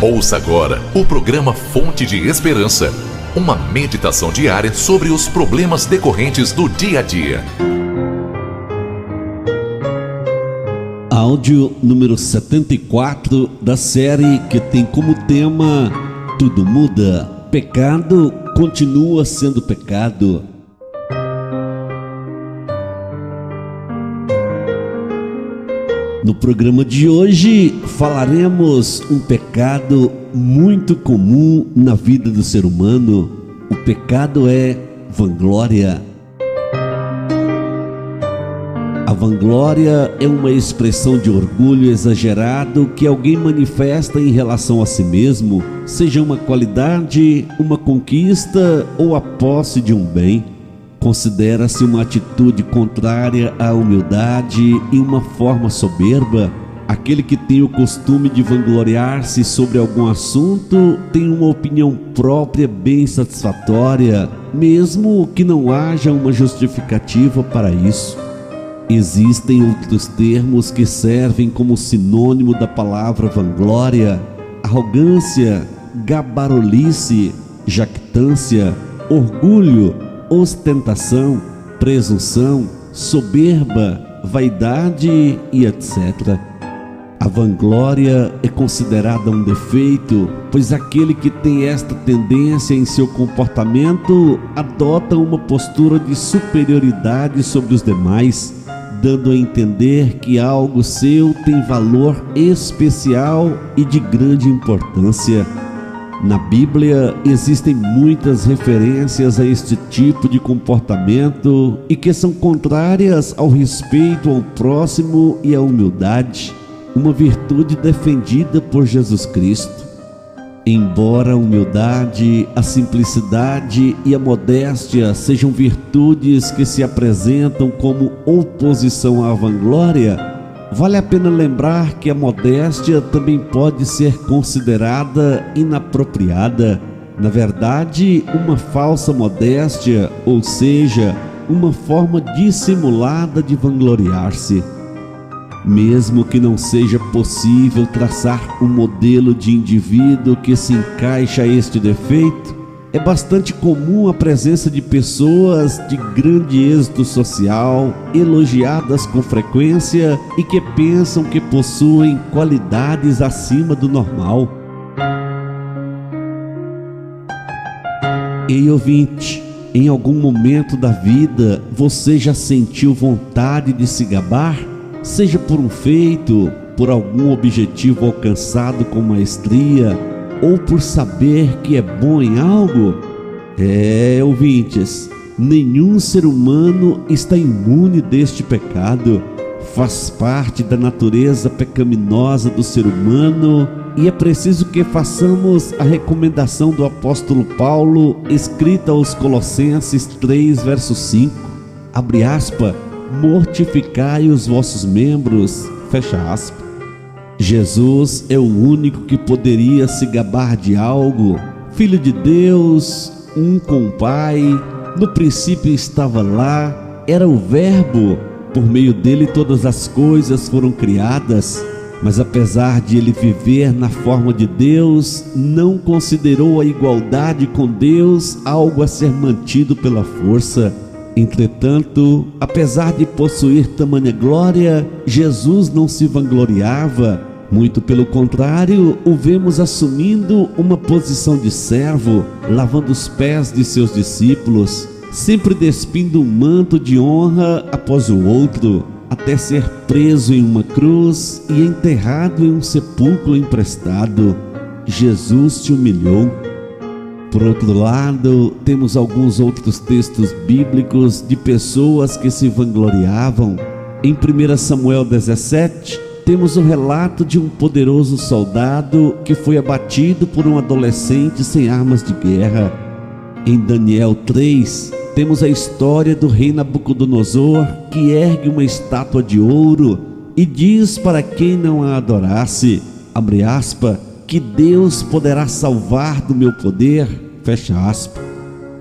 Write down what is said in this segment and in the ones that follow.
Ouça agora o programa Fonte de Esperança, uma meditação diária sobre os problemas decorrentes do dia a dia. Áudio número 74 da série que tem como tema Tudo muda, pecado continua sendo pecado. No programa de hoje falaremos um pecado muito comum na vida do ser humano. O pecado é vanglória. A vanglória é uma expressão de orgulho exagerado que alguém manifesta em relação a si mesmo, seja uma qualidade, uma conquista ou a posse de um bem. Considera-se uma atitude contrária à humildade e uma forma soberba. Aquele que tem o costume de vangloriar-se sobre algum assunto tem uma opinião própria bem satisfatória, mesmo que não haja uma justificativa para isso. Existem outros termos que servem como sinônimo da palavra vanglória: arrogância, gabarolice, jactância, orgulho, ostentação, presunção, soberba, vaidade e etc. A vanglória é considerada um defeito, pois aquele que tem esta tendência em seu comportamento adota uma postura de superioridade sobre os demais, dando a entender que algo seu tem valor especial e de grande importância. Na Bíblia existem muitas referências a este tipo de comportamento e que são contrárias ao respeito ao próximo e à humildade, uma virtude defendida por Jesus Cristo. Embora a humildade, a simplicidade e a modéstia sejam virtudes que se apresentam como oposição à vanglória, vale a pena lembrar que a modéstia também pode ser considerada inapropriada. Na verdade, uma falsa modéstia, ou seja, uma forma dissimulada de vangloriar-se. Mesmo que não seja possível traçar um modelo de indivíduo que se encaixe a este defeito, é bastante comum a presença de pessoas de grande êxito social, elogiadas com frequência e que pensam que possuem qualidades acima do normal. Ei, ouvinte, em algum momento da vida você já sentiu vontade de se gabar? Seja por um feito, por algum objetivo alcançado com maestria, ou por saber que é bom em algo? Ouvintes, nenhum ser humano está imune deste pecado. Faz parte da natureza pecaminosa do ser humano e é preciso que façamos a recomendação do apóstolo Paulo, escrita aos Colossenses 3, verso 5. Abre aspas, mortificai os vossos membros, fecha aspas. Jesus é o único que poderia se gabar de algo. Filho de Deus, um com o Pai, no princípio estava lá, era o Verbo, por meio dele todas as coisas foram criadas. Mas apesar de ele viver na forma de Deus, não considerou a igualdade com Deus algo a ser mantido pela força. Entretanto, apesar de possuir tamanha glória, Jesus não se vangloriava. Muito pelo contrário, o vemos assumindo uma posição de servo, lavando os pés de seus discípulos, sempre despindo um manto de honra após o outro, até ser preso em uma cruz e enterrado em um sepulcro emprestado. Jesus se humilhou. Por outro lado, temos alguns outros textos bíblicos de pessoas que se vangloriavam. Em 1 Samuel 17, temos o relato de um poderoso soldado que foi abatido por um adolescente sem armas de guerra. Em Daniel 3, temos a história do rei Nabucodonosor, que ergue uma estátua de ouro e diz para quem não a adorasse, abre aspas, que Deus poderá salvar do meu poder, fecha aspas.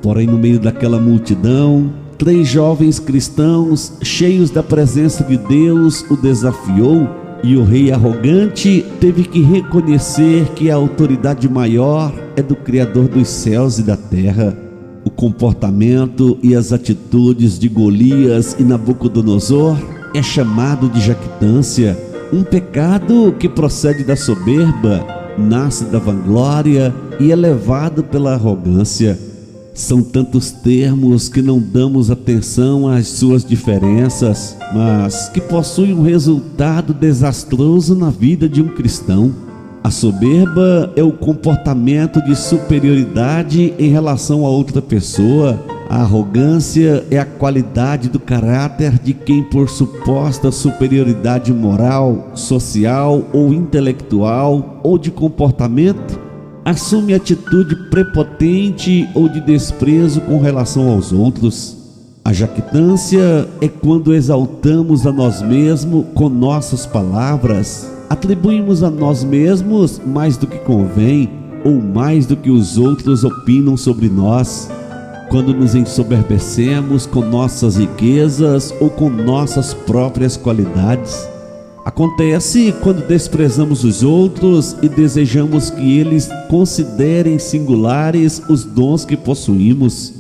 Porém, no meio daquela multidão, 3 jovens cristãos, cheios da presença de Deus, o desafiou E o rei arrogante teve que reconhecer que a autoridade maior é do Criador dos céus e da terra. O comportamento e as atitudes de Golias e Nabucodonosor é chamado de jactância, um pecado que procede da soberba, nasce da vanglória e é levado pela arrogância. São tantos termos que não damos atenção às suas diferenças, mas que possuem um resultado desastroso na vida de um cristão. A soberba é o comportamento de superioridade em relação a outra pessoa. A arrogância é a qualidade do caráter de quem, por suposta superioridade moral, social ou intelectual ou de comportamento, assume atitude prepotente ou de desprezo com relação aos outros. A jactância é quando exaltamos a nós mesmos com nossas palavras, atribuímos a nós mesmos mais do que convém ou mais do que os outros opinam sobre nós. Quando nos ensoberbecemos com nossas riquezas ou com nossas próprias qualidades. Acontece quando desprezamos os outros e desejamos que eles considerem singulares os dons que possuímos.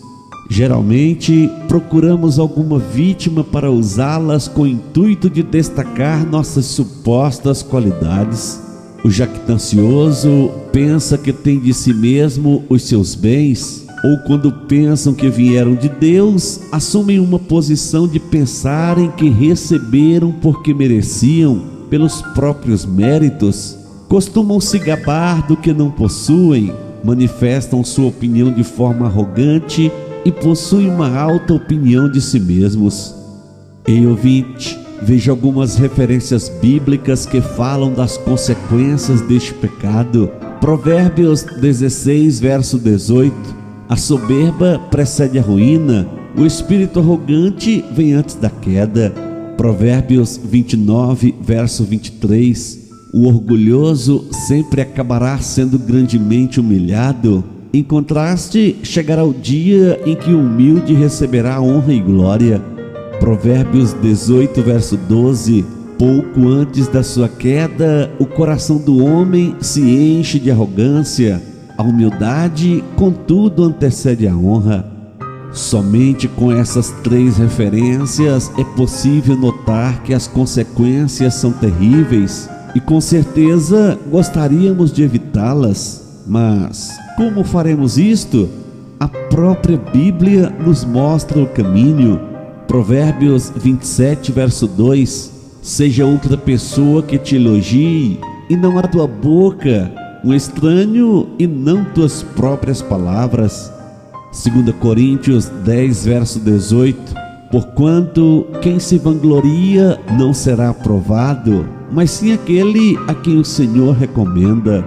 Geralmente, procuramos alguma vítima para usá-las com o intuito de destacar nossas supostas qualidades. O jactancioso pensa que tem de si mesmo os seus bens, ou quando pensam que vieram de Deus, assumem uma posição de pensarem que receberam porque mereciam, pelos próprios méritos. Costumam se gabar do que não possuem, manifestam sua opinião de forma arrogante e possuem uma alta opinião de si mesmos. Ei, ouvinte, veja algumas referências bíblicas que falam das consequências deste pecado. Provérbios 16, verso 18. A soberba precede a ruína, o espírito arrogante vem antes da queda. Provérbios 29, verso 23. O orgulhoso sempre acabará sendo grandemente humilhado. Em contraste, chegará o dia em que o humilde receberá honra e glória. Provérbios 18, verso 12. Pouco antes da sua queda, o coração do homem se enche de arrogância. A humildade, contudo, antecede a honra. Somente com essas três referências é possível notar que as consequências são terríveis e com certeza gostaríamos de evitá-las. Mas como faremos isto? A própria Bíblia nos mostra o caminho. Provérbios 27, verso 2. Seja outra pessoa que te elogie e não a tua boca, um estranho e não tuas próprias palavras. 2 Coríntios 10, verso 18. Porquanto quem se vangloria não será aprovado, mas sim aquele a quem o Senhor recomenda.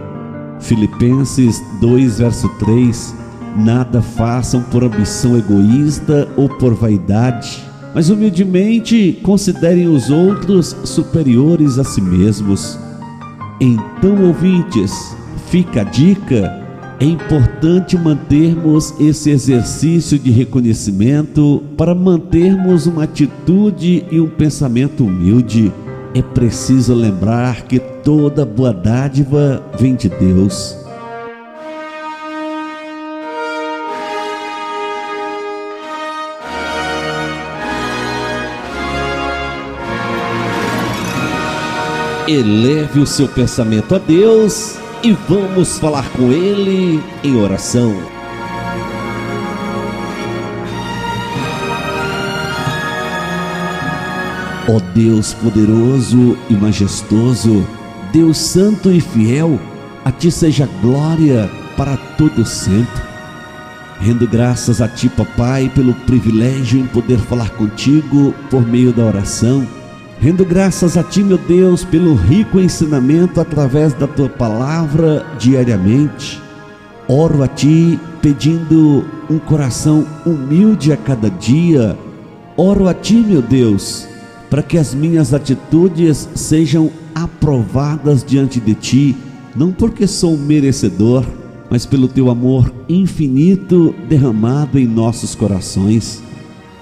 Filipenses 2, verso 3. Nada façam por ambição egoísta ou por vaidade, mas humildemente considerem os outros superiores a si mesmos. Então, ouvintes, fica a dica: é importante mantermos esse exercício de reconhecimento para mantermos uma atitude e um pensamento humilde. É preciso lembrar que toda boa dádiva vem de Deus. Eleve o seu pensamento a Deus e vamos falar com Ele em oração. Ó Deus poderoso e majestoso, Deus santo e fiel, a Ti seja glória para todo sempre. Rendo graças a Ti, Papai, pelo privilégio em poder falar contigo por meio da oração. Rendo graças a Ti, meu Deus, pelo rico ensinamento através da Tua palavra diariamente. Oro a Ti pedindo um coração humilde a cada dia. Oro a Ti, meu Deus, para que as minhas atitudes sejam aprovadas diante de Ti, não porque sou merecedor, mas pelo Teu amor infinito derramado em nossos corações.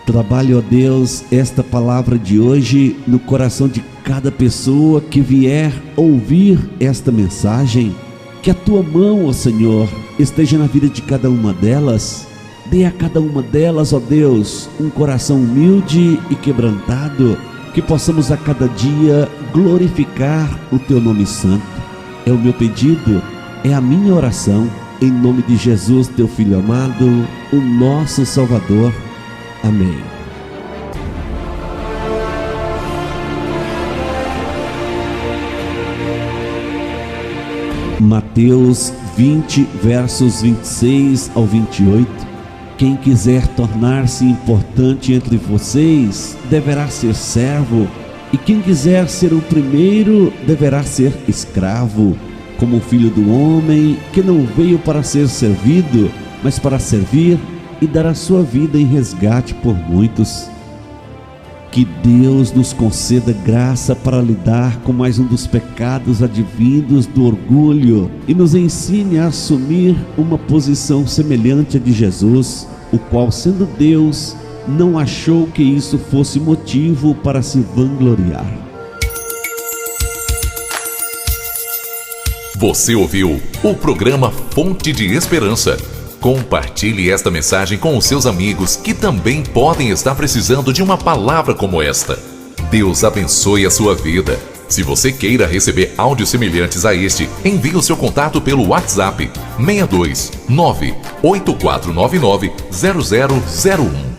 Trabalhe, ó Deus, esta palavra de hoje no coração de cada pessoa que vier ouvir esta mensagem. Que a tua mão, ó Senhor, esteja na vida de cada uma delas. Dê a cada uma delas, ó Deus, um coração humilde e quebrantado, que possamos a cada dia glorificar o teu nome santo. É o meu pedido, é a minha oração, em nome de Jesus, teu Filho amado, o nosso Salvador. Amém. Mateus 20, versos 26 ao 28. Quem quiser tornar-se importante entre vocês, deverá ser servo, e quem quiser ser o primeiro, deverá ser escravo, como o Filho do Homem, que não veio para ser servido, mas para servir e dar a sua vida em resgate por muitos. Que Deus nos conceda graça para lidar com mais um dos pecados advindos do orgulho e nos ensine a assumir uma posição semelhante à de Jesus, o qual, sendo Deus, não achou que isso fosse motivo para se vangloriar. Você ouviu o programa Fonte de Esperança. Compartilhe esta mensagem com os seus amigos que também podem estar precisando de uma palavra como esta. Deus abençoe a sua vida. Se você queira receber áudios semelhantes a este, envie o seu contato pelo WhatsApp 62 98499 0001.